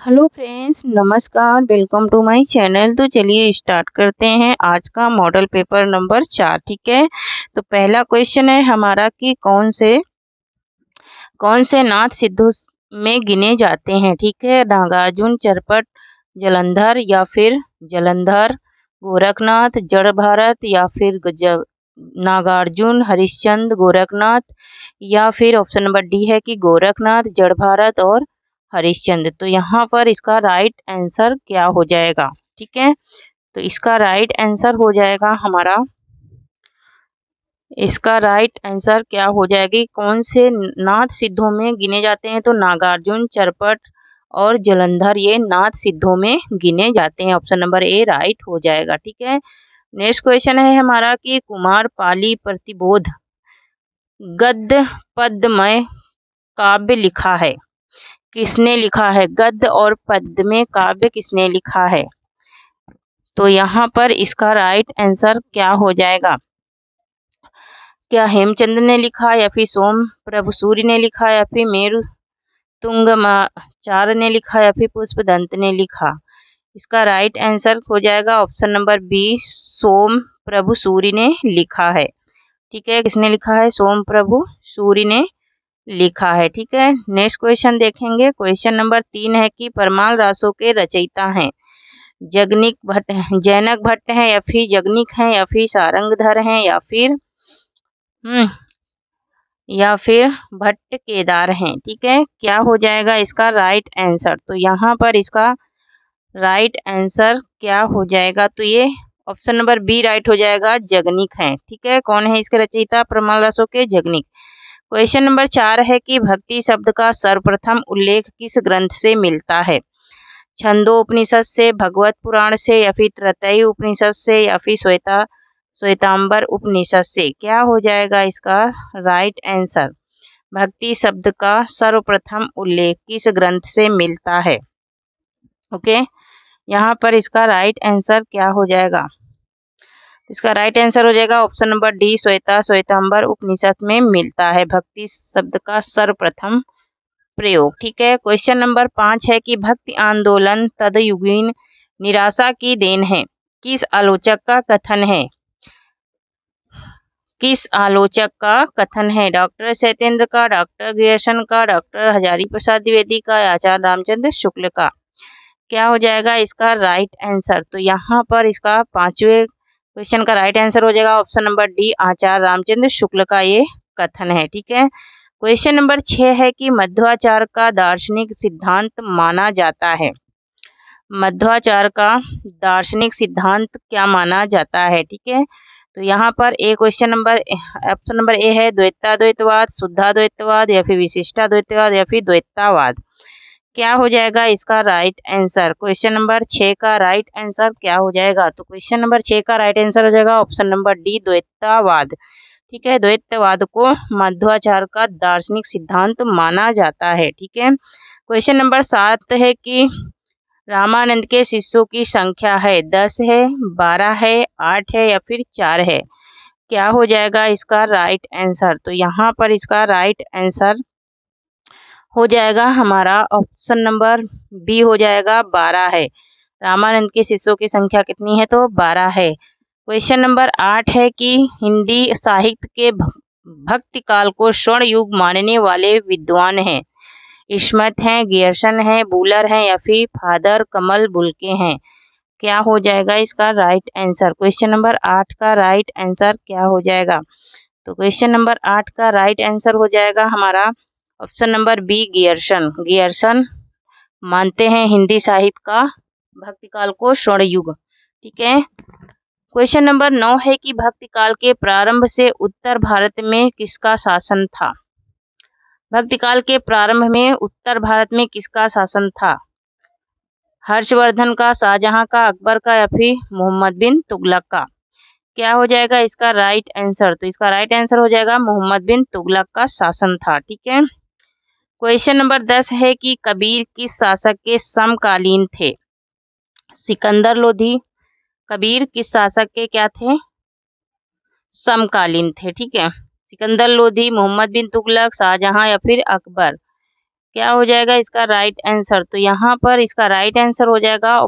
Hello friends, नमस्कार। Welcome to my channel. तो चलिए स्टार्ट करते हैं आज का मॉडल पेपर नंबर 4। ठीक है, तो पहला क्वेश्चन है हमारा कि कौन से नाथ सिद्धों में गिने जाते हैं। ठीक है, नागार्जुन, चरपट, जलंधर या फिर जलंधर, गोरखनाथ, जड़ भारत या फिर नागार्जुन, हरिश्चंद्र, गोरखनाथ या फिर ऑप्शन नंबर डी है कि गोरखनाथ, जड़ भारत और हरिश्चंद्र। तो यहाँ पर इसका राइट आंसर क्या हो जाएगा। ठीक है, तो इसका राइट आंसर हो जाएगा हमारा, इसका राइट आंसर क्या हो जाएगी, कौन से नाथ सिद्धों में गिने जाते हैं। तो नागार्जुन, चरपट और जलंधर ये नाथ सिद्धों में गिने जाते हैं। ऑप्शन नंबर ए राइट हो जाएगा। ठीक है, नेक्स्ट क्वेश्चन है हमारा कि कुमार पाली प्रतिबोध गद्य पद्यमय काव्य लिखा है, किसने लिखा है। गद्य और पद्य में काव्य किसने लिखा है। तो यहाँ पर इसका राइट आंसर क्या हो जाएगा, क्या हेमचंद ने लिखा या फिर सोम प्रभु सूर्य ने लिखा या फिर मेरु तुंगमाचार्य ने लिखा या फिर पुष्पदंत ने लिखा। इसका राइट आंसर हो जाएगा ऑप्शन नंबर बी, सोम प्रभु सूर्य ने लिखा है। ठीक है, किसने लिखा है, सोम प्रभु सूर्य ने लिखा है। ठीक है, नेक्स्ट क्वेश्चन देखेंगे। क्वेश्चन नंबर 3 है कि परमाल रासों के रचयिता हैं जगनिक भट्ट, जैनक भट्ट हैं या फिर जगनिक हैं या फिर सारंगधर हैं या फिर भट्ट केदार हैं। ठीक है, क्या हो जाएगा इसका राइट आंसर। तो यहाँ पर इसका राइट आंसर क्या हो जाएगा, तो ये ऑप्शन नंबर बी राइट हो जाएगा, जगनिक है। ठीक है, कौन है इसके रचयिता, परमाल रासों के जगनिक। क्वेश्चन नंबर 4 है कि भक्ति शब्द का सर्वप्रथम उल्लेख किस ग्रंथ से मिलता है। छंदोपनिषद से, भगवत पुराण से या फिर तैत्तिरीय उपनिषद से या फिर श्वेतांबर उपनिषद से। क्या हो जाएगा इसका राइट आंसर, भक्ति शब्द का सर्वप्रथम उल्लेख किस ग्रंथ से मिलता है। ओके, यहाँ पर इसका राइट आंसर क्या हो जाएगा, इसका राइट आंसर हो जाएगा ऑप्शन नंबर डी, श्वेतांबर उपनिषद में मिलता है भक्ति शब्द का सर्वप्रथम प्रयोग। ठीक है, क्वेश्चन नंबर 5 है कि भक्ति आंदोलन तदयुगीन निराशा की देन है, किस आलोचक का कथन है। किस आलोचक का कथन है, डॉक्टर सत्येंद्र का, डॉक्टर ग्रियर्सन का, डॉक्टर हजारी प्रसाद द्विवेदी का, आचार्य रामचंद्र शुक्ल का। क्या हो जाएगा इसका राइट आंसर। तो यहाँ पर इसका 5वें क्वेश्चन का राइट आंसर हो जाएगा ऑप्शन नंबर डी, आचार्य रामचंद्र शुक्ल का ये कथन है। ठीक है, क्वेश्चन नंबर 6 है कि मध्वाचार का दार्शनिक सिद्धांत माना जाता है। मध्वाचार का दार्शनिक सिद्धांत क्या माना जाता है। ठीक है, तो यहाँ पर a question number option number A है द्वैताद्वैतवाद, शुद्धाद्वैतवाद या फिर विशिष्टाद्वैतवाद या फिर द्वैतावाद। क्या हो जाएगा इसका राइट आंसर, क्वेश्चन नंबर 6 का राइट आंसर क्या हो जाएगा। तो क्वेश्चन नंबर 6 का राइट आंसर हो जाएगा ऑप्शन नंबर डी, द्वैतावाद। ठीक है, द्वैतवाद को मध्वाचार का दार्शनिक सिद्धांत माना जाता है। ठीक है, क्वेश्चन नंबर 7 है कि रामानंद के शिष्यों की संख्या है, 10 है, 12 है, 8 है या फिर 4 है। क्या हो जाएगा इसका राइट आंसर। तो यहाँ पर इसका राइट आंसर हो जाएगा हमारा ऑप्शन नंबर बी हो जाएगा, 12 है। रामानंद के शिष्यों की संख्या कितनी है, तो 12 है। क्वेश्चन नंबर 8 है कि हिंदी साहित्य के भक्ति काल को स्वर्ण युग मानने वाले विद्वान हैं, स्मिथ हैं, गियर्सन हैं, बूलर हैं या फिर फादर कमल बुल्के हैं। क्या हो जाएगा इसका राइट आंसर, क्वेश्चन नंबर 8 का राइट आंसर क्या हो जाएगा। तो क्वेश्चन नंबर 8 का राइट आंसर हो जाएगा हमारा option number B, Grierson. Grierson मानते हैं हिंदी साहित्य का भक्ति काल को स्वर्ण युग। ठीक है, क्वेश्चन नंबर 9 है कि भक्ति काल के प्रारंभ से उत्तर भारत में किसका शासन था। भक्ति काल के प्रारंभ में उत्तर भारत में किसका शासन था, हर्षवर्धन का, शाहजहां का, अकबर का या फिर मोहम्मद बिन तुगलक का। क्या हो जाएगा इसका राइट आंसर। तो इसका राइट आंसर हो जाएगा मोहम्मद बिन तुगलक का शासन था। ठीक है, क्वेश्चन नंबर 10 है कि कबीर किस शासक के समकालीन थे। सिकंदर लोधी, कबीर किस शासक के क्या थे, समकालीन थे। ठीक है, सिकंदर लोधी, मोहम्मद बिन तुगलक, शाहजहां या फिर अकबर। क्या हो जाएगा इसका राइट आंसर? तो यहाँ पर इसका राइट आंसर हो जाएगा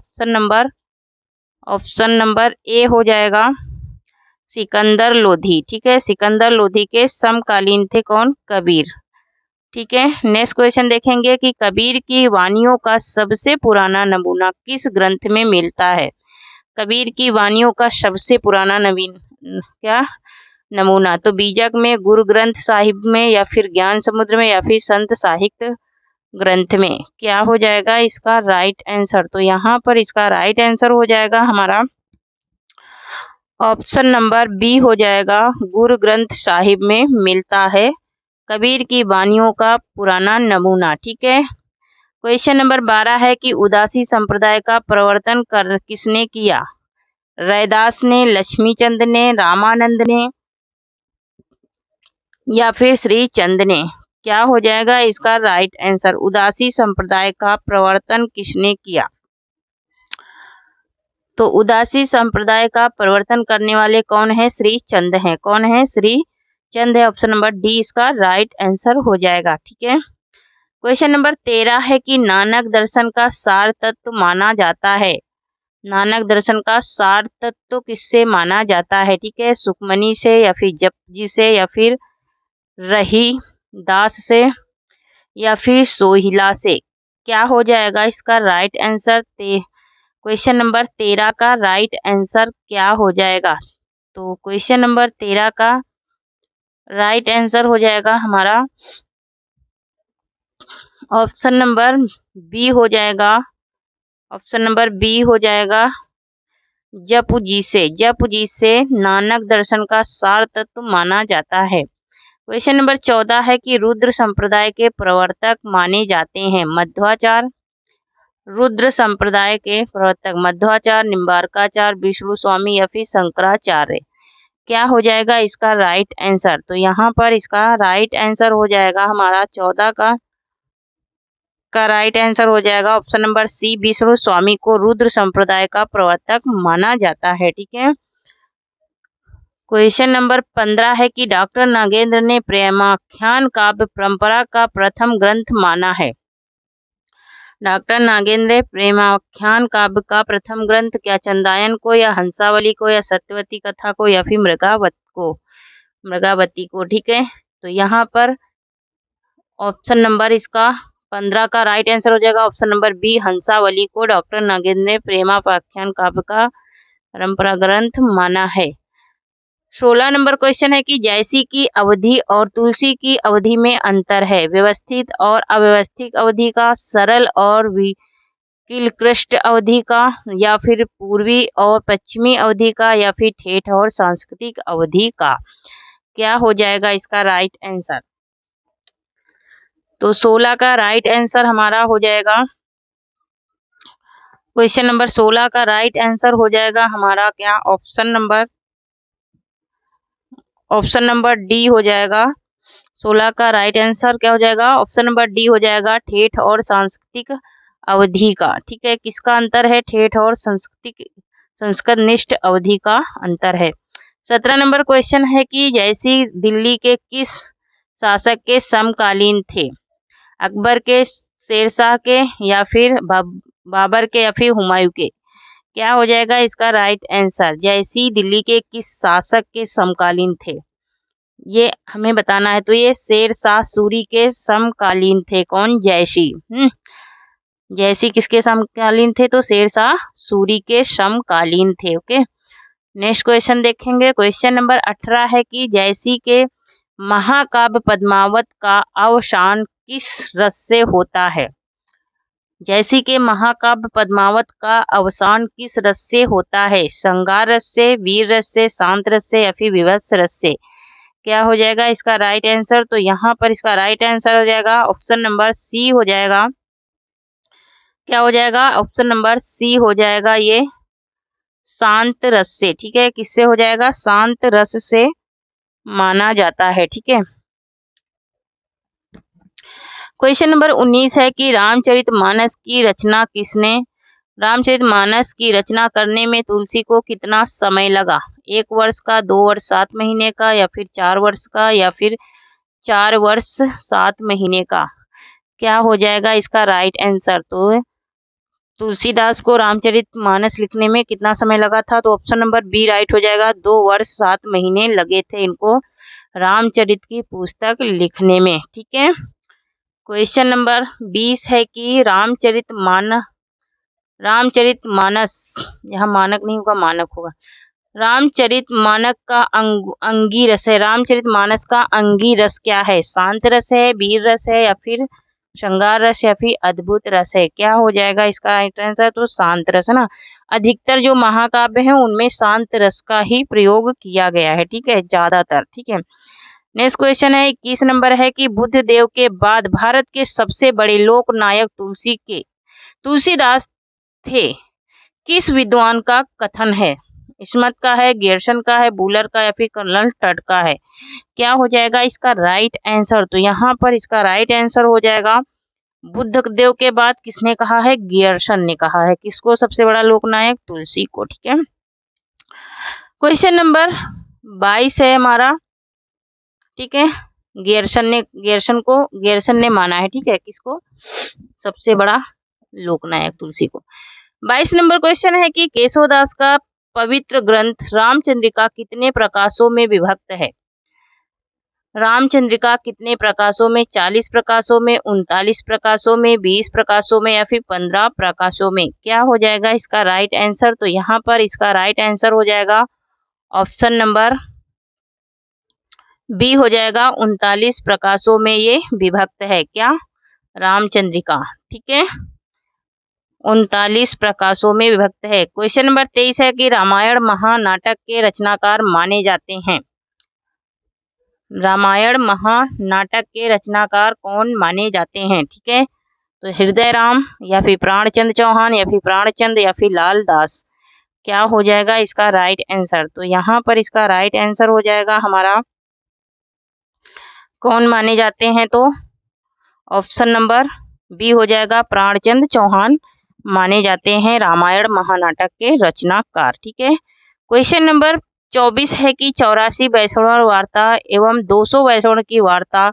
ऑप्शन नंबर ए हो जाएगा सिकंदर लोधी। ठीक है, सिकंदर लोधी के समकालीन थे कौन? कबीर। ठीक है, नेक्स्ट क्वेश्चन देखेंगे कि कबीर की वाणियों का सबसे पुराना नमूना किस ग्रंथ में मिलता है? कबीर की वाणियों का सबसे पुराना नमूना तो बीजक में, गुरु ग्रंथ साहिब में, या फिर ज्ञान समुद्र में, या फिर संत साहित्य ग्रंथ में। क्या हो जाएगा इसका राइट आंसर? तो यहाँ पर इसका राइट आंसर हो जाएगा हमारा ऑप्शन नंबर बी हो जाएगा, गुरु ग्रंथ साहिब में मिलता है कबीर की वाणियों का पुराना नमूना। ठीक है, क्वेश्चन नंबर 12 है कि उदासी संप्रदाय का प्रवर्तन किसने किया? रैदास ने, लक्ष्मीचंद ने, रामानंद ने, या फिर श्री चंद ने। क्या हो जाएगा इसका राइट आंसर? उदासी संप्रदाय का प्रवर्तन किसने किया? तो उदासी संप्रदाय का प्रवर्तन करने वाले कौन है? श्री चंद हैं। कौन है? श्री चंद है। ऑप्शन नंबर डी इसका राइट आंसर हो जाएगा। ठीक है, क्वेश्चन नंबर 13 है कि नानक दर्शन का सार तत्व माना जाता है। नानक दर्शन का सार तत्व किससे माना जाता है? ठीक है, सुखमनी से, या फिर जपजी से, या फिर रही दास से, या फिर सोहिला से। क्या हो जाएगा इसका राइट आंसर? क्वेश्चन नंबर 13 का राइट आंसर क्या हो जाएगा? तो क्वेश्चन नंबर 13 का राइट आंसर हो जाएगा हमारा ऑप्शन नंबर बी हो जाएगा। ऑप्शन नंबर बी हो जाएगा जपजी से। जपजी से नानक दर्शन का सार तत्व माना जाता है। क्वेश्चन नंबर 14 है कि रुद्र संप्रदाय के प्रवर्तक माने जाते हैं मध्वाचार्य। रुद्र संप्रदाय के प्रवर्तक मध्वाचार्य, निम्बारकाचार्य, विष्णु स्वामी, या फिर शंकराचार्य। क्या हो जाएगा इसका राइट आंसर? तो यहाँ पर इसका राइट आंसर हो जाएगा हमारा 14 का राइट आंसर हो जाएगा ऑप्शन नंबर सी, विष्णु स्वामी को रुद्र संप्रदाय का प्रवर्तक माना जाता है। ठीक है, क्वेश्चन नंबर 15 है कि डॉक्टर नागेंद्र ने प्रेमाख्यान काव्य परंपरा का प्रथम ग्रंथ माना है। डॉक्टर नागेंद्र प्रेमाख्यान काव्य का प्रथम ग्रंथ क्या चंदायन को, या हंसावली को, या सत्यवती कथा को, या फिर मृगावती को। ठीक है, तो यहाँ पर ऑप्शन नंबर इसका 15 का राइट आंसर हो जाएगा ऑप्शन नंबर बी, हंसावली को डॉक्टर नागेंद्र ने प्रेमाख्यान काव्य का परंपरा ग्रंथ माना है। 16 नंबर क्वेश्चन है कि जैसी की अवधि और तुलसी की अवधि में अंतर है। व्यवस्थित और अव्यवस्थित अवधि का, सरल और किलकृष्ट अवधि का, या फिर पूर्वी और पश्चिमी अवधि का, या फिर ठेठ और सांस्कृतिक अवधि का। क्या हो जाएगा इसका राइट आंसर? तो 16 का राइट आंसर हमारा हो जाएगा क्वेश्चन नंबर 16 का राइट आंसर हो जाएगा हमारा क्या ऑप्शन नंबर डी हो जाएगा। 16 का राइट आंसर क्या हो जाएगा? ऑप्शन नंबर डी हो जाएगा ठेठ और सांस्कृतिक अवधि का। ठीक है, किसका अंतर है? ठेठ और संस्कृतनिष्ठ अवधि का अंतर है। 17 नंबर क्वेश्चन है कि जैसी दिल्ली के किस शासक के समकालीन थे? अकबर के, शेरशाह के, या फिर बाबर के, या फिर हुमायूं के। क्या हो जाएगा इसका राइट आंसर? जैसी दिल्ली के किस शासक के समकालीन थे, ये हमें बताना है। तो ये शेरशाह सूरी के समकालीन थे। कौन? जैसी। जैसी किसके समकालीन थे? तो शेरशाह सूरी के समकालीन थे। ओके, नेक्स्ट क्वेश्चन देखेंगे। क्वेश्चन नंबर 18 है कि जैसी के महाकाव्य पद्मावत का अवसान किस रस से होता है? जैसी के महाकाव्य पद्मावत का अवसान किस रस से होता है? श्रृंगार रस से, वीर रस से, शांत रस से, या फिर विभत्स रस से। क्या हो जाएगा इसका राइट आंसर? तो यहाँ पर इसका राइट आंसर हो जाएगा ऑप्शन नंबर सी हो जाएगा। क्या हो जाएगा? ऑप्शन नंबर सी हो जाएगा ये शांत रस से। ठीक है, किससे हो जाएगा? शांत रस से माना जाता है। ठीक है, क्वेश्चन नंबर 19 है कि रामचरितमानस की रचना किसने? रामचरितमानस की रचना करने में तुलसी को कितना समय लगा? 1 वर्ष का, 2 वर्ष 7 महीने का, या फिर 4 वर्ष का, या फिर 4 वर्ष 7 महीने का। क्या हो जाएगा इसका राइट आंसर? तो तुलसीदास को रामचरितमानस लिखने में कितना समय लगा था? तो ऑप्शन नंबर बी राइट हो जाएगा। 2 वर्ष 7 महीने लगे थे इनको रामचरित की पुस्तक लिखने में। ठीक है, क्वेश्चन नंबर 20 है कि रामचरितमानस, यहाँ मानक नहीं होगा मानक होगा, रामचरितमानस का अंगी रस है, रामचरितमानस का अंगी रस क्या है? शांत रस है, वीर रस है, या फिर श्रृंगार रस, या फिर अद्भुत रस है? क्या हो जाएगा इसका आंसर? तो शांत रस है ना। अधिकतर जो महाकाव्य हैं उनमें शांत रस का ही प्रयोग किया गया है। ठीक है, ज्यादातर। ठीक है, नेक्स्ट क्वेश्चन है 21 नंबर है कि बुद्ध देव के बाद भारत के सबसे बड़े लोक नायक तुलसीदास थे, किस विद्वान का कथन है? इस्मत का है, गियर्सन का है, बुलर का, या फिर कर्नल टड का है? क्या हो जाएगा इसका राइट आंसर? तो यहाँ पर इसका राइट आंसर हो जाएगा बुद्ध देव के बाद किसने कहा है? गियर्सन ने कहा है। किसको सबसे बड़ा लोकनायक? तुलसी को। ठीक है, क्वेश्चन नंबर 22 है हमारा। ठीक है, गियर्सन ने माना है। ठीक है, किसको सबसे बड़ा लोकनायक? तुलसी को। 22 नंबर क्वेश्चन है कि केशवदास का पवित्र ग्रंथ रामचंद्रिका कितने प्रकाशों में विभक्त है? रामचंद्रिका कितने प्रकाशों में? 40 प्रकाशों में, 39 प्रकाशों में, 20 प्रकाशों में, या फिर 15 प्रकाशों में? क्या हो जाएगा इसका राइट आंसर? तो यहाँ पर इसका राइट आंसर हो जाएगा ऑप्शन नंबर बी हो जाएगा, 39 प्रकाशों में ये विभक्त है। क्या? रामचंद्रिका। ठीक है, 39 प्रकाशों में विभक्त है। क्वेश्चन नंबर 23 है कि रामायण महानाटक के रचनाकार माने जाते हैं। रामायण महानाटक के रचनाकार कौन माने जाते हैं? ठीक है, तो हृदय राम, या फिर प्राणचंद चौहान, या फिर प्राणचंद, या फिर लाल दास? क्या हो जाएगा इसका राइट आंसर? तो यहाँ पर इसका राइट आंसर हो जाएगा हमारा, कौन माने जाते हैं? तो ऑप्शन नंबर बी हो जाएगा, प्राणचंद चौहान माने जाते हैं रामायण महानाटक के रचनाकार। ठीक है, क्वेश्चन नंबर 24 है कि 84 वैष्णव वार्ता एवं 200 वैष्णव की वार्ता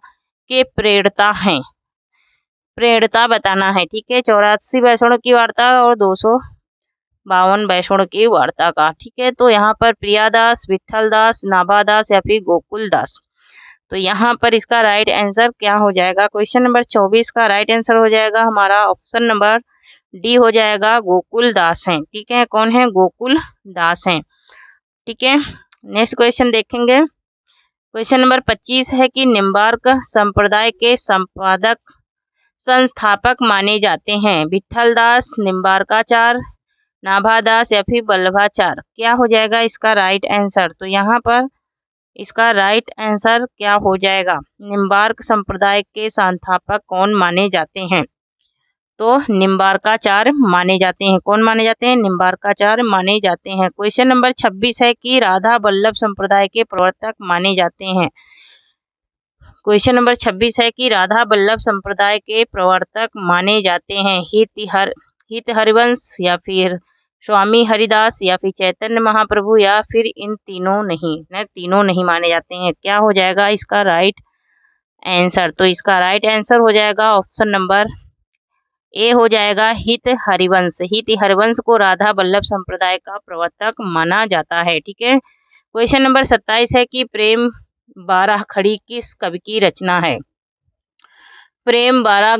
के प्रेरणता बताना है। ठीक है, 84 वैष्णव की वार्ता और 252 वैष्णव की वार्ता का। ठीक है, तो यहाँ पर प्रियादास, विठलदास, नाभादास, या फिर गोकुलदास? तो यहाँ पर इसका राइट आंसर क्या हो जाएगा? क्वेश्चन नंबर 24 का राइट आंसर हो जाएगा हमारा ऑप्शन नंबर डी हो जाएगा, गोकुलदास हैं। ठीक है, कौन है? गोकुलदास हैं। ठीक है, नेक्स्ट क्वेश्चन देखेंगे। क्वेश्चन नंबर 25 है कि निम्बार्क संप्रदाय के संस्थापक माने जाते हैं। विठलदास, निम्बार्काचार्य, नाभादास, या फिर वल्लभाचार्य? क्या हो जाएगा इसका राइट आंसर? तो यहाँ पर इसका राइट आंसर क्या हो जाएगा? निम्बार्क संप्रदाय के संस्थापक कौन माने जाते हैं? तो निम्बार्काचार्य माने जाते हैं। कौन माने जाते हैं? निम्बार्काचार्य माने जाते हैं। क्वेश्चन नंबर 26 है कि राधा वल्लभ संप्रदाय के प्रवर्तक माने जाते हैं। क्वेश्चन नंबर 26 है कि राधा वल्लभ संप्रदाय के प्रवर्तक माने जाते हैं हित हरिवंश, या फिर स्वामी हरिदास, या फिर चैतन्य महाप्रभु, या फिर इन तीनों नहीं माने जाते हैं? क्या हो जाएगा इसका राइट आंसर? तो इसका राइट आंसर हो जाएगा ऑप्शन नंबर ए हो जाएगा, हित हरिवंश। हित हरिवंश को राधा वल्लभ संप्रदाय का प्रवर्तक माना जाता है। ठीक है, क्वेश्चन नंबर 27 है कि प्रेम 12 खड़ी किस कवि की रचना है? प्रेम 12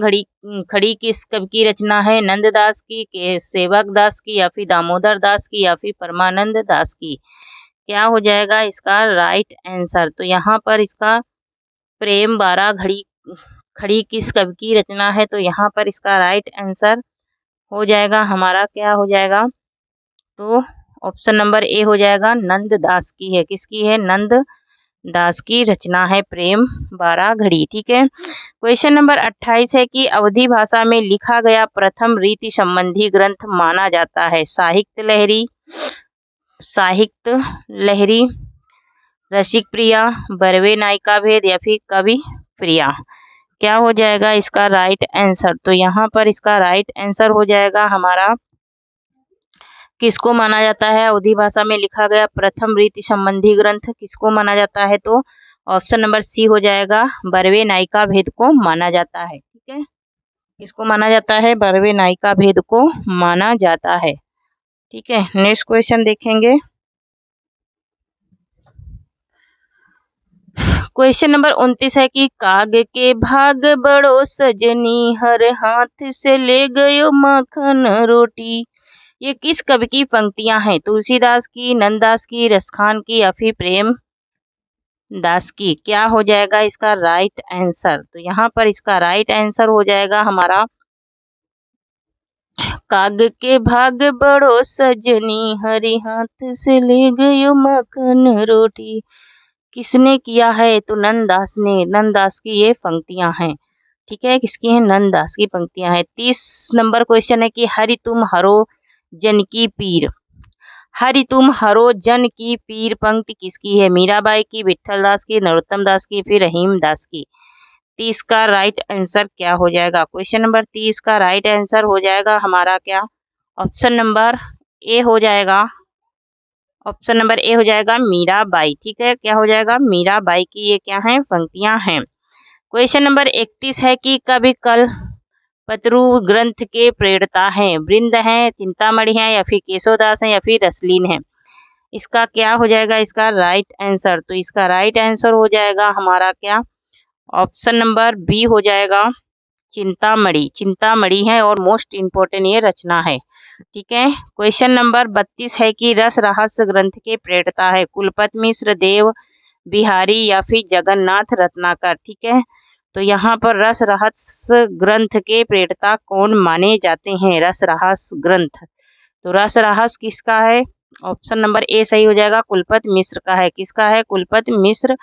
खड़ी किस कवि की रचना है? नंददास की, के सेवक दास की, या फिर दामोदर दास की, या फिर परमानंद दास की? क्या हो जाएगा इसका राइट आंसर? तो यहाँ पर इसका प्रेम 12 खड़ी किस कवि की रचना है? तो यहाँ पर इसका राइट आंसर हो जाएगा हमारा, क्या हो जाएगा? तो ऑप्शन नंबर ए हो जाएगा, नंददास की है। किसकी है? नंददास की रचना है प्रेम 12 घड़ी। ठीक है, क्वेश्चन नंबर 28 है कि अवधी भाषा में लिखा गया प्रथम रीति संबंधी ग्रंथ माना जाता है। साहित्य लहरी, रसिक प्रिया, बरवे नायिका भेद, या फिर कवि प्रिया? क्या हो जाएगा इसका राइट आंसर? तो यहाँ पर इसका राइट आंसर हो जाएगा हमारा, किसको माना जाता है? अवधी भाषा में लिखा गया प्रथम रीति संबंधी ग्रंथ किसको माना जाता है? तो ऑप्शन नंबर सी हो जाएगा, बरवे नायिका भेद को माना जाता है। ठीक है, इसको माना जाता है, बरवे नायिका भेद को माना जाता है। ठीक है, नेक्स्ट क्वेश्चन देखेंगे। क्वेश्चन नंबर 29 है कि काग के भाग बड़ो सजनी, हर हाथ से ले गयो माखन रोटी। ये किस कवि की पंक्तियां हैं? तुलसीदास की, नंददास की, रसखान की या फिर प्रेम दास की? क्या हो जाएगा इसका राइट आंसर? तो यहाँ पर इसका राइट आंसर हो जाएगा हमारा काग के भाग बड़ो सजनी, हरि हाथ से ले गयो माखन रोटी। किसने किया है? तो नंददास ने। नंददास की ये पंक्तियां हैं। ठीक है, किसकी है? नंददास की पंक्तियां हैं। 30 नंबर क्वेश्चन है कि हरि तुम हरो जन की पीर। हरि तुम हरो जन की पीर पंक्ति किसकी है? मीराबाई की, विठल दास की, नरोत्तम दास की, फिर रहीम दास की? 30 का राइट आंसर क्या हो जाएगा? क्वेश्चन नंबर 30 का राइट आंसर हो जाएगा हमारा क्या? ऑप्शन नंबर ए हो जाएगा। ऑप्शन नंबर ए हो जाएगा मीराबाई। ठीक है, क्या हो जाएगा? मीराबाई की ये क्या है? पंक्तियां हैं। क्वेश्चन नंबर 31 है कि कवि कल पतरु ग्रंथ के प्रेरणा हैं? वृंद हैं, चिंतामणि हैं या फिर केशवदास हैं या फिर रसलीन हैं? इसका क्या हो जाएगा इसका राइट आंसर? तो इसका राइट आंसर हो जाएगा हमारा क्या? ऑप्शन नंबर बी हो जाएगा चिंतामणि। चिंतामणि है और मोस्ट इम्पोर्टेंट ये रचना है। ठीक है, क्वेश्चन नंबर 32 है कि रस रहस्य ग्रंथ के प्रेरणा है? कुलपति मिश्र, देव बिहारी या फिर जगन्नाथ रत्नाकर? ठीक है, तो यहाँ पर रस रहस्य ग्रंथ के प्रेरणा कौन माने जाते हैं? रस रहस्य ग्रंथ, तो रस रहस्य किसका है? ऑप्शन नंबर ए सही हो जाएगा, कुलपति मिश्र का है। किसका है? कुलपति मिश्र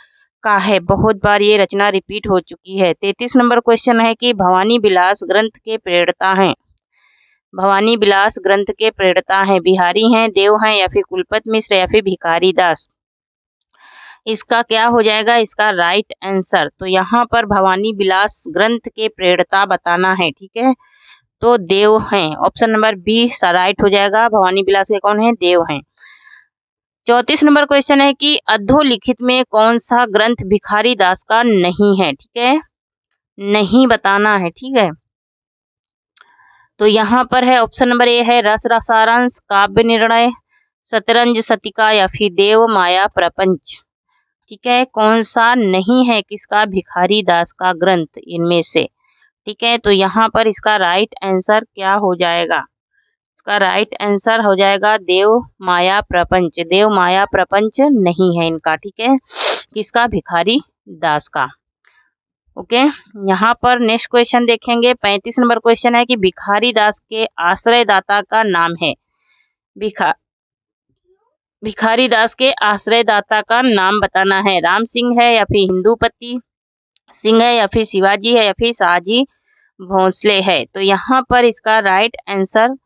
का है। बहुत बार ये रचना रिपीट हो चुकी है। 33 नंबर क्वेश्चन है कि भवानी विलास ग्रंथ के प्रेरणा हैं? भवानी विलास ग्रंथ के प्रेरणा हैं? बिहारी हैं, देव हैं या फिर कुलपति मिश्र या फिर भिखारी दास? इसका क्या हो जाएगा इसका राइट आंसर? तो यहाँ पर भवानी विलास ग्रंथ के प्रेरणा बताना है। ठीक है, तो देव हैं। ऑप्शन नंबर बी राइट हो जाएगा। भवानी विलास के कौन है? देव हैं। 34 नंबर क्वेश्चन है कि अधोलिखित में कौन सा ग्रंथ भिखारी दास का नहीं है? ठीक है, नहीं बताना है। ठीक है, तो यहाँ पर है ऑप्शन नंबर ए है रस रसारांश, काव्य निर्णय, शतरंज शतिका या फिर देव माया प्रपंच? ठीक है, कौन सा नहीं है किसका? भिखारी दास का ग्रंथ इनमें से? ठीक है, तो यहाँ पर इसका राइट आंसर क्या हो जाएगा? इसका राइट आंसर हो जाएगा देव माया प्रपंच। देव माया प्रपंच नहीं है इनका। ठीक है, किसका? भिखारी दास का। ओके, यहाँ पर नेक्स्ट क्वेश्चन देखेंगे। 35 नंबर क्वेश्चन है कि भिखारी दास के आश्रयदाता का नाम है? भिखारी दास के आश्रयदाता का नाम बताना है। राम सिंह है या फिर हिंदूपति सिंह है या फिर शिवाजी है या फिर शाहजी भोसले है? तो यहाँ पर इसका राइट आंसर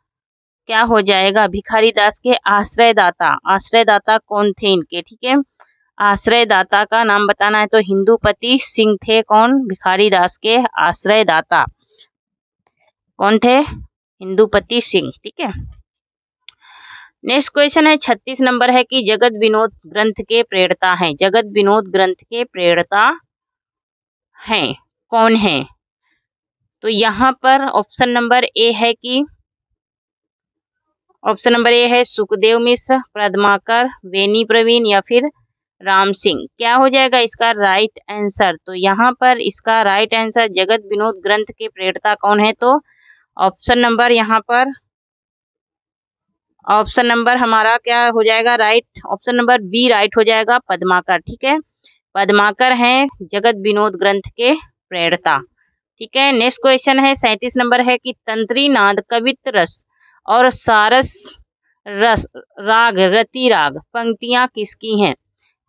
क्या हो जाएगा? भिखारी दास के आश्रयदाता। आश्रयदाता कौन थे इनके? ठीक है, आश्रयदाता का नाम बताना है। तो हिंदूपति सिंह थे कौन? भिखारी दास के आश्रयदाता कौन थे? हिंदूपति सिंह। ठीक है, नेक्स्ट क्वेश्चन है 36 नंबर है कि जगत विनोद ग्रंथ के प्रेरणा हैं? जगत विनोद ग्रंथ के प्रेरणा हैं कौन है? तो यहाँ पर ऑप्शन नंबर ए है कि ऑप्शन नंबर ए है सुखदेव मिश्र, पद्माकर, वेनी प्रवीण या फिर राम सिंह? क्या हो जाएगा इसका राइट आंसर? तो यहाँ पर इसका राइट आंसर जगत विनोद ग्रंथ के प्रेरणा कौन है? तो ऑप्शन नंबर यहाँ पर ऑप्शन नंबर हमारा क्या हो जाएगा right? Option number B right हो जाएगा, पद्माकर। ठीक है, पद्माकर हैं जगत विनोद ग्रंथ के प्रेरणा। ठीक है, नेक्स्ट क्वेश्चन है 37 नंबर है कि तंत्री नाद, कवित्त रस और सारस रस राग, रति राग पंक्तियां किसकी हैं?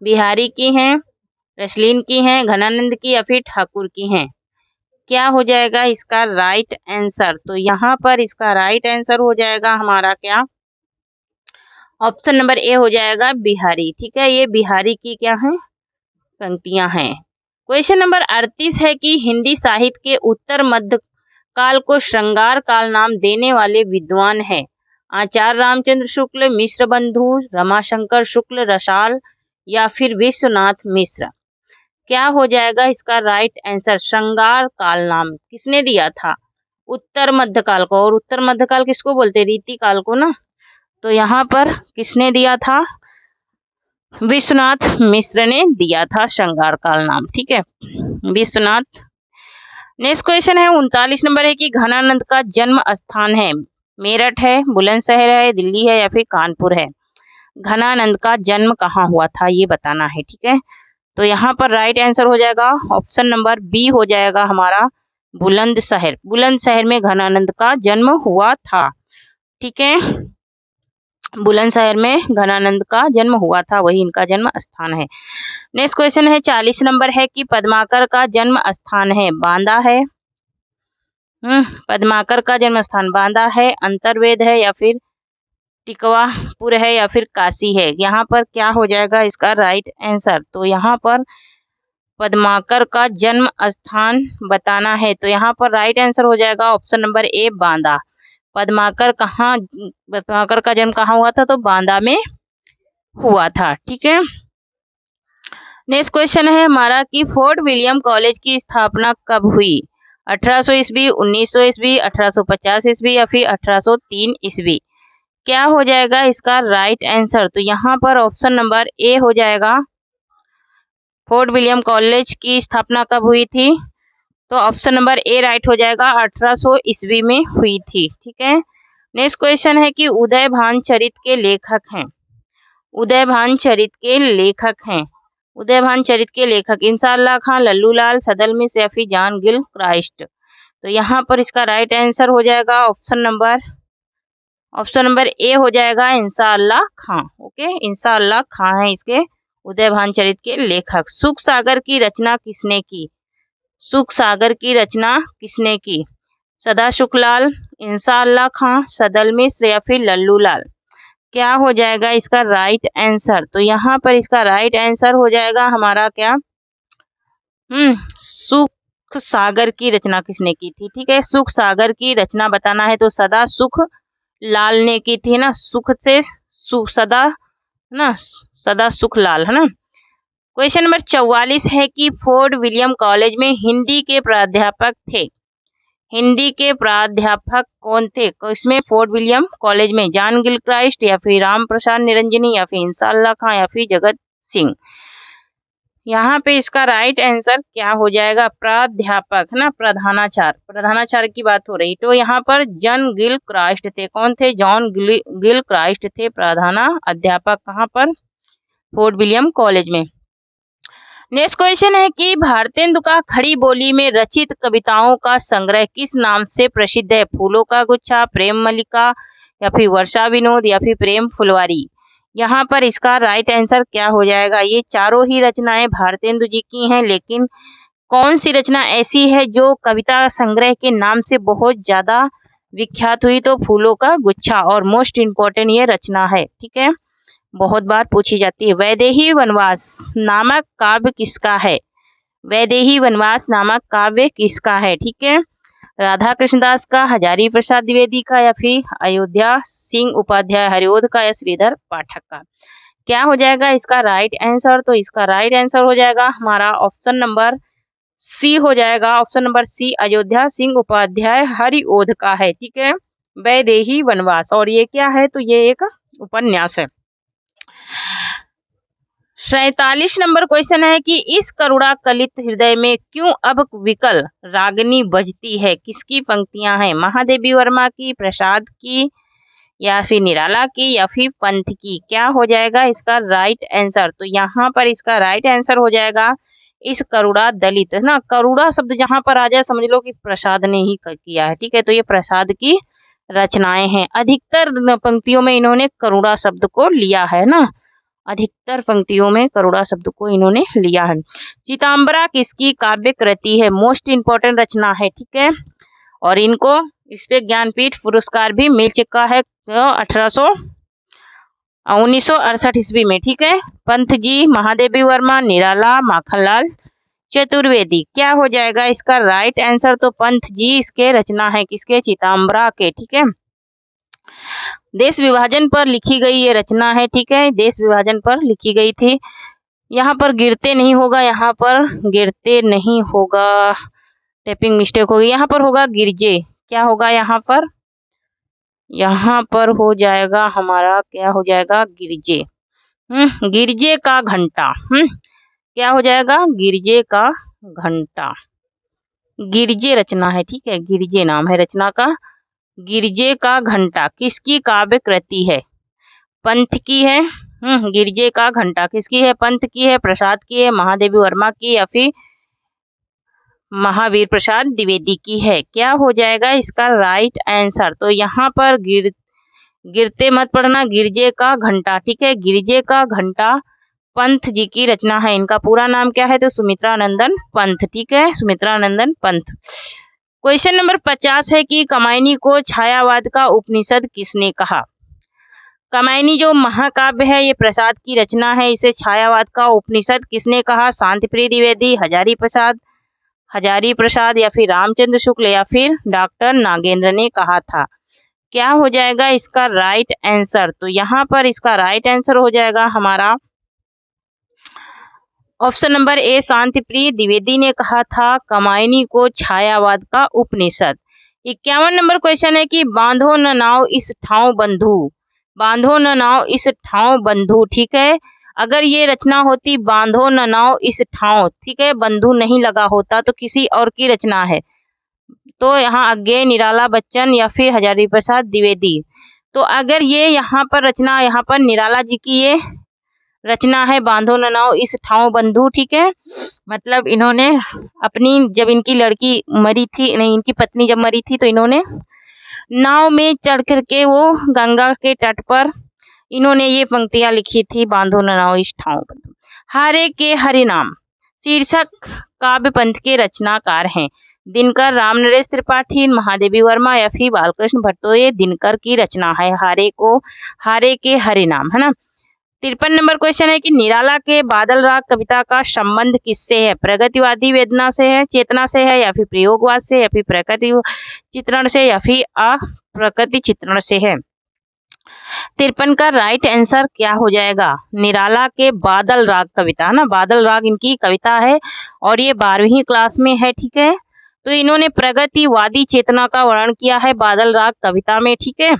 बिहारी की हैं, रसलीन की हैं, घनानंद की या फिर ठाकुर की हैं? क्या हो जाएगा इसका राइट आंसर? तो यहाँ पर इसका राइट आंसर हो जाएगा हमारा क्या? ऑप्शन नंबर ए हो जाएगा बिहारी। ठीक है, ये बिहारी की क्या है? पंक्तियां हैं। क्वेश्चन नंबर 38 है कि हिंदी साहित्य के उत्तर मध्य काल को श्रृंगार काल नाम देने वाले विद्वान है? आचार्य रामचंद्र शुक्ल, मिश्र बंधु, रमाशंकर शुक्ल, रसाल या फिर विश्वनाथ मिश्र? क्या हो जाएगा इसका राइट आंसर? श्रृंगार काल नाम किसने दिया था? उत्तर मध्यकाल को, और उत्तर मध्यकाल किसको बोलते हैं? रीतिकाल को ना। तो यहाँ पर किसने दिया था? विश्वनाथ मिश्र ने दिया था श्रृंगार काल नाम, ठीक है, विश्वनाथ। नेक्स्ट क्वेश्चन है 39 नंबर है कि घनानंद का जन्म स्थान है मेरठ है, बुलंदशहर है, दिल्ली है या फिर कानपुर है। घनानंद का जन्म कहाँ हुआ था ये बताना है, ठीक है। तो यहाँ पर राइट आंसर हो जाएगा ऑप्शन नंबर बी हो जाएगा हमारा बुलंदशहर। बुलंदशहर में घनानंद का जन्म हुआ था, ठीक है। बुलंदशहर में घनानंद का जन्म हुआ था, वही इनका जन्म स्थान है। नेक्स्ट क्वेश्चन है 40 नंबर है कि पद्माकर का जन्म स्थान है बांदा है। पद्माकर का जन्म स्थान बांदा है, अंतर्वेद है या फिर टिकवापुर है या फिर काशी है। यहाँ पर क्या हो जाएगा इसका राइट आंसर? तो यहाँ पर पद्माकर का जन्म स्थान बताना है, तो यहाँ पर राइट आंसर हो जाएगा ऑप्शन नंबर ए बांदा। पद्माकर का जन्म कहाँ हुआ था? तो बांदा में हुआ था, ठीक है। नेक्स्ट क्वेश्चन है हमारा कि फोर्ट विलियम कॉलेज की स्थापना कब हुई? 1800 ईस्वी, 1900 ईस्वी, 1850 ईस्वी या फिर 1803 ईस्वी। क्या हो जाएगा इसका राइट आंसर? तो यहाँ पर ऑप्शन नंबर ए हो जाएगा फोर्ट विलियम कॉलेज की स्थापना कब हुई थी? तो ऑप्शन नंबर ए राइट हो जाएगा 1800 ईस्वी में हुई थी, ठीक है। नेक्स्ट क्वेश्चन है कि उदयभान चरित के लेखक हैं। उदयभान चरित के लेखक हैं, उदयभान चरित के लेखक इंसाअल्लाह खां, लल्लू लाल, सदल मिश्र या फिर जॉन गिलक्राइस्ट। तो यहाँ पर इसका राइट आंसर हो जाएगा ऑप्शन नंबर ए हो जाएगा इंसाअल्लाह खां। ओके, इंसाअल्लाह खां है इसके उदयभान चरित के लेखक। सुख सागर की रचना किसने की? सुख सागर की रचना किसने की? सदाशुक लाल, इंसाअल्लाह खां, सदल मिश्र या फिर लल्लू लाल। क्या हो जाएगा इसका राइट आंसर? तो यहाँ पर इसका राइट आंसर हो जाएगा हमारा क्या? सुख सागर की रचना किसने की थी? ठीक है, सुख सागर की रचना बताना है तो सदा सुख लाल ने की थी ना। सुख से सदा सुख लाल है ना। क्वेश्चन नंबर 44 है कि फोर्ट विलियम कॉलेज में हिंदी के प्राध्यापक थे। हिंदी के प्राध्यापक कौन थे इसमें फोर्ट विलियम कॉलेज में? जॉन गिलक्राइस्ट या फिर राम प्रसाद निरंजनी या फिर इंसाअल्लाह खां या फिर जगत सिंह। यहाँ पे इसका राइट आंसर क्या हो जाएगा? प्राध्यापक ना, प्रधानाचार्य की बात हो रही। तो यहाँ पर जॉन गिलक्राइस्ट थे। कौन थे? जॉन गिलक्राइस्ट थे प्रधाना अध्यापक। कहाँ पर? फोर्ट विलियम कॉलेज में। नेक्स्ट क्वेश्चन है कि भारतेंदु का खड़ी बोली में रचित कविताओं का संग्रह किस नाम से प्रसिद्ध है? फूलों का गुच्छा, प्रेम मल्लिका या फिर वर्षा विनोद या फिर प्रेम फुलवारी। यहाँ पर इसका राइट आंसर क्या हो जाएगा? ये चारों ही रचनाएं भारतेंदु जी की हैं, लेकिन कौन सी रचना ऐसी है जो कविता संग्रह के नाम से बहुत ज्यादा विख्यात हुई? तो फूलों का गुच्छा, और मोस्ट इम्पोर्टेंट ये रचना है, ठीक है, बहुत बार पूछी जाती है। वैदेही वनवास नामक काव्य किसका है? वैदेही वनवास नामक काव्य किसका है? ठीक है, राधा कृष्णदास का, हजारी प्रसाद द्विवेदी का या फिर अयोध्या सिंह उपाध्याय हरिओध का या श्रीधर पाठक का। क्या हो जाएगा इसका राइट आंसर? तो इसका राइट आंसर हो जाएगा हमारा ऑप्शन नंबर सी हो जाएगा। Option number C Ayodhya Singh Upadhyay Hariaudh का है, ठीक है, वैदेही वनवास। और ये क्या है? तो ये एक उपन्यास है। 47 नंबर क्वेश्चन है कि इस करुणा कलित हृदय में क्यों अब विकल रागनी बजती है? किसकी पंक्तियां हैं? महादेवी वर्मा की, प्रसाद की या फिर निराला की या फिर पंथ की। क्या हो जाएगा इसका राइट आंसर? तो यहाँ पर इसका राइट आंसर हो जाएगा इस करुणा दलित है ना। करुणा शब्द जहाँ पर आ जाए समझ लो कि प्रसाद ने ही किया है, ठीक है, तो ये प्रसाद की रचनाएं हैं। अधिकतर पंक्तियों में इन्होंने करुणा शब्द को लिया है ना, अधिकतर पंक्तियों में करुणा शब्द को इन्होंने लिया है। चिताम्बरा किसकी काव्य कृति है? मोस्ट इंपोर्टेंट रचना है, ठीक है, और इनको इस पे ज्ञानपीठ पुरस्कार भी मिल चुका है 1968 ईस्वी में, ठीक है। पंथ जी, महादेवी वर्मा, निराला, माखनलाल चतुर्वेदी। क्या हो जाएगा इसका राइट आंसर? तो पंथ जी इसके रचना है, किसके? चिताम्बरा के, ठीक है। देश विभाजन पर लिखी गई ये रचना है, ठीक है, देश विभाजन पर लिखी गई थी। यहाँ पर गिरते नहीं होगा, यहाँ पर गिरते नहीं होगा, टाइपिंग मिस्टेक होगी, यहाँ पर होगा गिरजे। क्या होगा यहाँ पर? यहाँ पर हो जाएगा हमारा, क्या हो जाएगा? गिरजे। गिरजे का घंटा। क्या हो जाएगा? गिरजे का घंटा। गिरजे रचना है, ठीक है, गिरजे नाम है रचना का। गिरजे का घंटा किसकी काव्य कृति है? पंथ की है। गिरजे का घंटा किसकी है? पंथ की है, प्रसाद की है, महादेवी वर्मा की, या फिर महावीर प्रसाद द्विवेदी की है? क्या हो जाएगा इसका राइट आंसर? तो यहाँ पर गिरते मत पढ़ना, गिरजे का घंटा, ठीक है, गिरजे का घंटा पंथ जी की रचना है। इनका पूरा नाम क्या है? तो सुमित्रानंदन पंथ, ठीक है, सुमित्रानंदन पंथ। क्वेश्चन नंबर 50 है कि कामायनी को छायावाद का उपनिषद किसने कहा? कामायनी जो महाकाव्य है ये प्रसाद की रचना है, इसे छायावाद का उपनिषद किसने कहा? शांतिप्रिय द्विवेदी, हजारी प्रसाद, या फिर रामचंद्र शुक्ल, या फिर डॉक्टर नागेंद्र ने कहा था? क्या हो जाएगा इसका राइट आंसर? तो यहाँ पर इसका राइट आंसर हो जाएगा हमारा ऑप्शन नंबर ए, शांतिप्रिय द्विवेदी ने कहा था कामायनी को छायावाद का उपनिषद। 51 नंबर क्वेश्चन है कि बांधो न नाव इस ठाव बंधु, बांधो न नाव इस ठाव बंधु, ठीक है, अगर ये रचना होती बांधो न नाव इस ठाव, ठीक है, बंधु नहीं लगा होता तो किसी और की रचना है, तो यहाँ अज्ञेय, निराला बच्चन, या फिर हजारी प्रसाद द्विवेदी। तो अगर ये यहाँ पर रचना, यहाँ पर निराला जी की ये रचना है बांधो न नाव इस ठाव बंधु, ठीक है, मतलब इन्होंने अपनी, जब इनकी लड़की मरी थी, नहीं, इनकी पत्नी जब मरी थी तो इन्होंने नाव में चढ़ करके वो गंगा के तट पर इन्होंने ये पंक्तियां लिखी थी, बांधो न नाव इस ठाव बंधु। हारे के हरि नाम शीर्षक काव्य पंथ के रचनाकार हैं दिनकर, रामनरेश त्रिपाठी, महादेवी वर्मा, या फिर बालकृष्ण भट्ट। तो ये दिनकर की रचना है हारे के हरि नाम, है ना। 53 नंबर क्वेश्चन है कि निराला के बादल राग कविता का संबंध किससे है? प्रगतिवादी वेदना से है, चेतना से है, या फिर प्रयोगवाद से, या फिर प्रकृति चित्रण से, या फिर अप्रकृति चित्रण से है? 53 का राइट आंसर क्या हो जाएगा? निराला के बादल राग कविता, ना, बादल राग इनकी कविता है और ये 12वीं क्लास में है, ठीक है। तो इन्होंने प्रगतिवादी चेतना का वर्णन किया है बादल राग कविता में, ठीक है,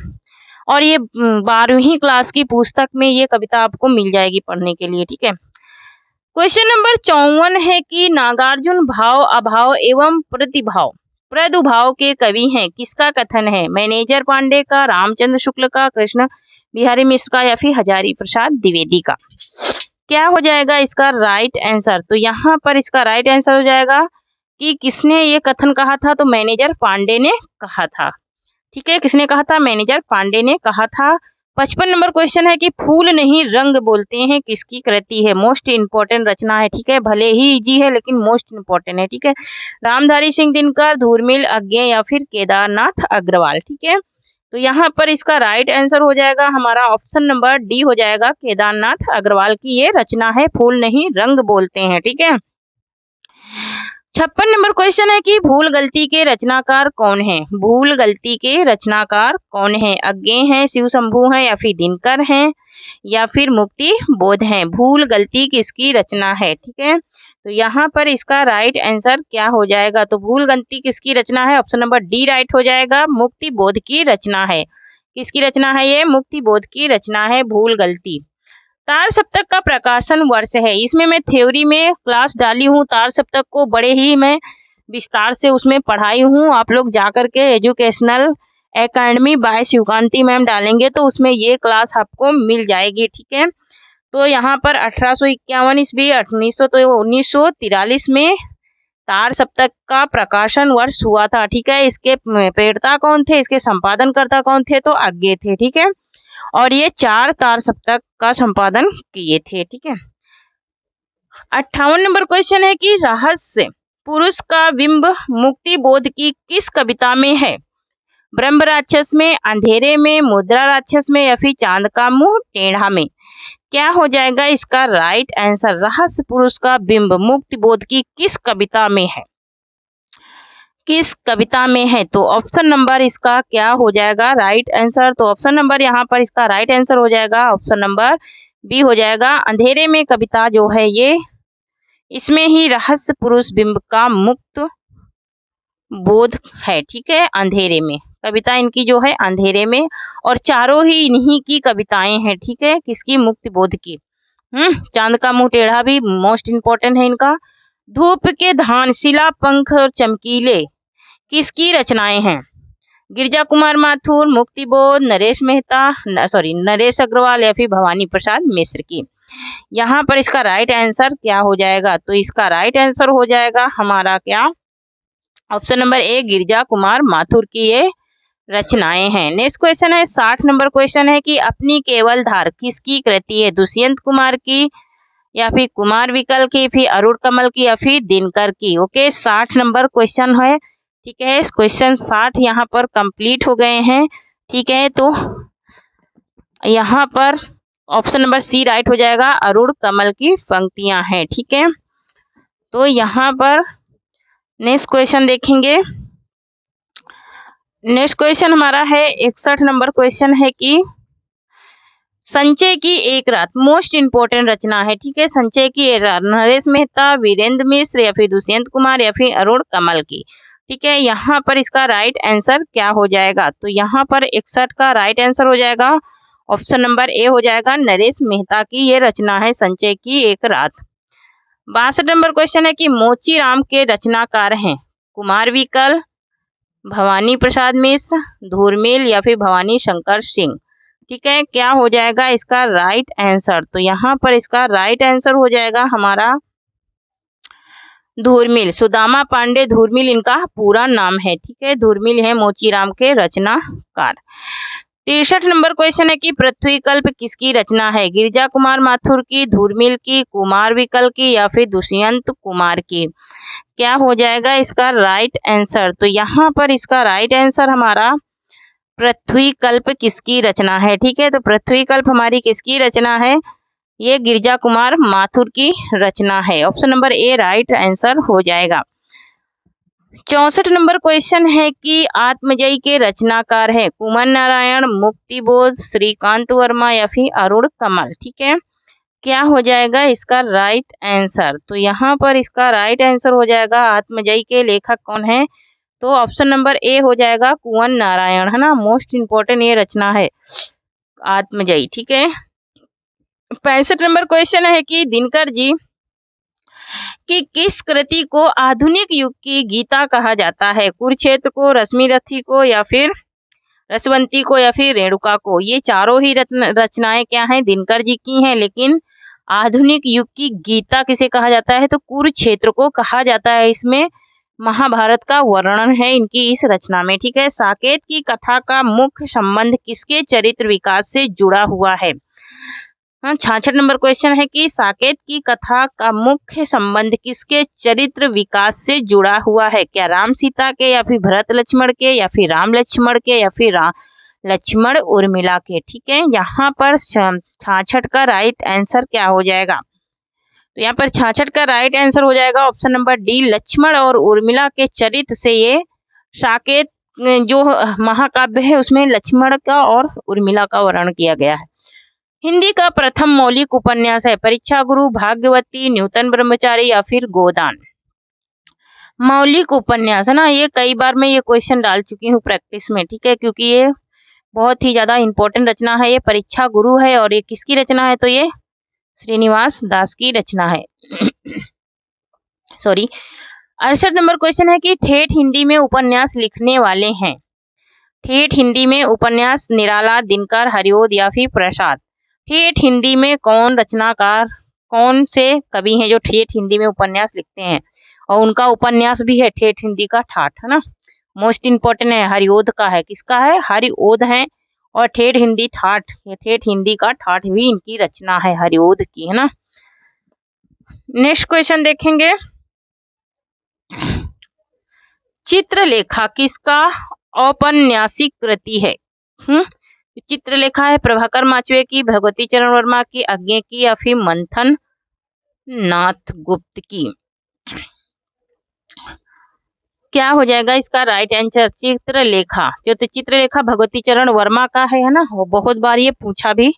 और ये 12वीं क्लास की पुस्तक में ये कविता आपको मिल जाएगी पढ़ने के लिए, ठीक है। क्वेश्चन नंबर 54 है कि नागार्जुन भाव अभाव एवं प्रादुर्भाव के कवि हैं, किसका कथन है? मैनेजर पांडे का, रामचंद्र शुक्ल का, कृष्ण बिहारी मिश्र का, या फिर हजारी प्रसाद द्विवेदी का? क्या हो जाएगा इसका राइट आंसर? तो यहाँ पर इसका राइट आंसर हो जाएगा कि किसने ये कथन कहा था? तो मैनेजर पांडे ने कहा था, ठीक है, किसने कहा था? मैनेजर पांडे ने कहा था। 55 नंबर क्वेश्चन है कि फूल नहीं रंग बोलते हैं किसकी कृति है? मोस्ट इंपॉर्टेंट रचना है, ठीक है, भले ही इजी है लेकिन मोस्ट इंपॉर्टेंट है, ठीक है। रामधारी सिंह दिनकर, धूर्मिल, अज्ञेय, या फिर केदारनाथ अग्रवाल, ठीक है। तो यहाँ पर इसका राइट आंसर हो जाएगा हमारा ऑप्शन नंबर डी हो जाएगा, केदारनाथ अग्रवाल की ये रचना है फूल नहीं रंग बोलते हैं, ठीक है। 56 नंबर क्वेश्चन है कि भूल गलती के रचनाकार कौन है? भूल गलती के रचनाकार कौन है? अज्ञेय हैं, शिव शंभू हैं, या फिर दिनकर हैं, या फिर मुक्ति बोध हैं? भूल गलती किसकी रचना है, ठीक है। तो यहाँ पर इसका राइट आंसर क्या हो जाएगा? तो भूल गलती किसकी रचना है? ऑप्शन नंबर डी राइट हो जाएगा, मुक्ति बोध की रचना है। किसकी रचना है ये? मुक्ति बोध की रचना है भूल गलती। तार सप्तक का प्रकाशन वर्ष है, इसमें मैं थ्योरी में क्लास डाली हूँ, तार सप्तक को बड़े ही मैं विस्तार से उसमें पढ़ाई हूँ, आप लोग जाकर के educational academy by Shivkanti ma'am डालेंगे तो उसमें ये क्लास आपको मिल जाएगी, ठीक है। तो यहाँ पर 1851 ईस्वी 1943 में तार सप्तक का प्रकाशन वर्ष हुआ था, ठीक है। इसके प्रेरता कौन थे? इसके संपादनकर्ता कौन थे? तो अज्ञेय थे, ठीक है, और ये 4 तार सप्तक का संपादन किए थे, ठीक है। 58 नंबर क्वेश्चन है कि रहस्य पुरुष का बिंब मुक्ति बोध की किस कविता में है? ब्रह्म राक्षस में, अंधेरे में, मुद्रा राक्षस में, या फिर चांद का मुंह टेढ़ा में? क्या हो जाएगा इसका राइट आंसर? रहस्य पुरुष का बिंब मुक्ति बोध की किस कविता में है? किस कविता में है? तो ऑप्शन नंबर इसका क्या हो जाएगा राइट आंसर? तो ऑप्शन नंबर यहाँ पर इसका राइट आंसर हो जाएगा ऑप्शन नंबर बी हो जाएगा, अंधेरे में कविता जो है ये, इसमें ही रहस्य पुरुष बिंब का बोध है, ठीक है, अंधेरे में। कविता इनकी जो है अंधेरे में, और चारों ही इन्हीं की कविताएं हैं, ठीक है, किसकी? मुक्ति बोध की। चांद का मुंह टेढ़ा भी मोस्ट इम्पोर्टेंट है इनका। धूप के धान, शिला, पंख और चमकीले किसकी रचनाएं हैं? गिरजा कुमार माथुर, मुक्ति बोध, नरेश मेहता, नरेश अग्रवाल या फिर भवानी प्रसाद मिश्र की। यहाँ पर इसका राइट आंसर क्या हो जाएगा? तो इसका राइट आंसर हो जाएगा हमारा क्या? ऑप्शन नंबर ए, गिरजा कुमार माथुर की ये रचनाएं हैं। नेक्स्ट क्वेश्चन है 60 नंबर क्वेश्चन है कि अपनी केवल धार किसकी कृति है? दुष्यंत कुमार की या फिर कुमार विकल की, फिर अरुण कमल की या फिर दिनकर की। ओके, 60 नंबर क्वेश्चन है, ठीक है। क्वेश्चन 60 यहाँ पर कंप्लीट हो गए हैं, ठीक है। तो यहाँ पर ऑप्शन नंबर सी राइट हो जाएगा, अरुण कमल की पंक्तियां हैं, ठीक है। तो यहाँ पर नेक्स्ट क्वेश्चन देखेंगे। नेक्स्ट क्वेश्चन हमारा है 61 नंबर क्वेश्चन है कि संचय की एक रात मोस्ट इंपोर्टेंट रचना है, ठीक है। संचय की एक रात, नरेश मेहता, वीरेंद्र मिश्र या फिर दुष्यंत कुमार या फिर अरुण कमल की, ठीक है। यहाँ पर इसका राइट आंसर क्या हो जाएगा? तो यहाँ पर 61 का राइट आंसर हो जाएगा ऑप्शन नंबर ए हो जाएगा, नरेश मेहता की ये रचना है संचय की एक रात। 62 नंबर क्वेश्चन है कि मोची राम के रचनाकार हैं कुमार विकल, भवानी प्रसाद मिश्र, धूर्मिल या फिर भवानी शंकर सिंह, ठीक है। क्या हो जाएगा इसका राइट आंसर? तो यहाँ पर इसका राइट आंसर हो जाएगा हमारा धूर्मिल, सुदामा पांडे धूर्मिल इनका पूरा नाम है, ठीक है। धूर्मिल है मोचीराम के रचनाकार। 63 नंबर क्वेश्चन है कि पृथ्वी कल्प किसकी रचना है? गिरजा कुमार माथुर की, धूर्मिल की, कुमार विकल की या फिर दुष्यंत कुमार की। क्या हो जाएगा इसका राइट आंसर? तो यहाँ पर इसका राइट आंसर हमारा पृथ्वी कल्प किसकी रचना है, ठीक है। तो पृथ्वी कल्प हमारी किसकी रचना है? ये गिरजा कुमार माथुर की रचना है। ऑप्शन नंबर ए राइट आंसर हो जाएगा। 64 नंबर क्वेश्चन है कि आत्मजयी के रचनाकार है कुमार नारायण, मुक्ति बोध, श्रीकांत वर्मा या फिर अरुण कमल, ठीक है। क्या हो जाएगा इसका राइट आंसर? तो यहाँ पर इसका राइट आंसर हो जाएगा आत्मजयी के लेखक कौन है? तो ऑप्शन नंबर ए हो जाएगा कुंवर नारायण, है ना। मोस्ट इंपोर्टेंट ये रचना है आत्मजयी, ठीक है। 65 नंबर क्वेश्चन है कि दिनकर जी कि किस कृति को आधुनिक युग की गीता कहा जाता है? कुरुक्षेत्र को, रश्मिरथी को या फिर रसवंती को या फिर रेणुका को। ये चारों ही रचनाएं क्या हैं? दिनकर जी की हैं। लेकिन आधुनिक युग की गीता किसे कहा जाता है? तो कुरुक्षेत्र को कहा जाता है। इसमें महाभारत का वर्णन है इनकी इस रचना में, ठीक है। साकेत की कथा का मुख्य संबंध किसके चरित्र विकास से जुड़ा हुआ है? 66 नंबर क्वेश्चन है कि साकेत की कथा का मुख्य संबंध किसके चरित्र विकास से जुड़ा हुआ है? क्या राम सीता के या फिर भरत लक्ष्मण के या फिर राम लक्ष्मण के या फिर लक्ष्मण उर्मिला के, ठीक है। यहाँ पर 66 का राइट आंसर क्या हो जाएगा? तो यहाँ पर 66 का राइट आंसर हो जाएगा ऑप्शन नंबर डी, लक्ष्मण और उर्मिला के चरित्र से ये साकेत जो महाकाव्य है उसमें लक्ष्मण का और उर्मिला का वर्णन किया गया है। हिंदी का प्रथम मौलिक उपन्यास है परीक्षा गुरु, भाग्यवती, न्यूटन ब्रह्मचारी या फिर गोदान। मौलिक उपन्यास है ना, ये कई बार मैं ये क्वेश्चन डाल चुकी हूँ प्रैक्टिस में, ठीक है, क्योंकि ये बहुत ही ज्यादा इंपॉर्टेंट रचना है। ये परीक्षा गुरु है और ये किसकी रचना है? तो ये श्रीनिवास दास की रचना है। सॉरी। 68 नंबर क्वेश्चन है कि ठेठ हिंदी में उपन्यास लिखने वाले हैं। ठेठ हिंदी में उपन्यास निराला, दिनकर, हरिओद या फिर प्रसाद। ठेठ हिंदी में कौन रचनाकार, कौन से कवि हैं जो ठेठ हिंदी में उपन्यास लिखते हैं? और उनका उपन्यास भी है ठेठ हिंदी का ठाठ, है ना। मोस्ट इंपोर्टेंट है, हरिओद का है। किसका है? हरिओद है। और ठेठ हिंदी ठाठ, ये ठेठ हिंदी का ठाठ भी इनकी रचना है, हरिओद की, है ना। नेक्स्ट क्वेश्चन देखेंगे। चित्रलेखा किसका औपन्यासिक कृति है? चित्रलेखा है प्रभाकर माचवे की, भगवती चरण वर्मा की, अज्ञे की या फिर मंथन नाथ गुप्त की। क्या हो जाएगा इसका राइट आंसर? चित्रलेखा, जो तो चित्रलेखा भगवती चरण वर्मा का है ना। वो बहुत बार ये पूछा भी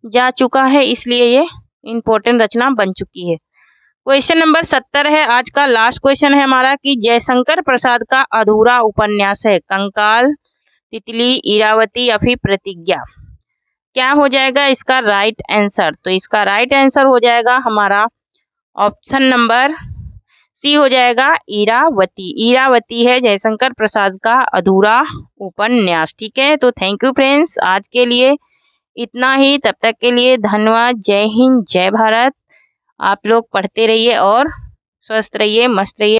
जा चुका है, इसलिए ये इंपॉर्टेंट रचना बन चुकी है। क्वेश्चन नंबर 70 है आज का लास्ट क्वेश्चन है हमारा कि जयशंकर प्रसाद का अधूरा उपन्यास है कंकाल, तितली, इरावती या फिर प्रतिज्ञा। क्या हो जाएगा इसका राइट आंसर? तो इसका राइट आंसर हो जाएगा हमारा ऑप्शन नंबर सी हो जाएगा इरावती। इरावती है जयशंकर प्रसाद का अधूरा उपन्यास। ठीक है, तो थैंक यू फ्रेंड्स, आज के लिए इतना ही। तब तक के लिए धन्यवाद। जय हिंद, जय भारत। आप लोग पढ़ते रहिए और स्वस्थ रहिए, मस्त रहिए।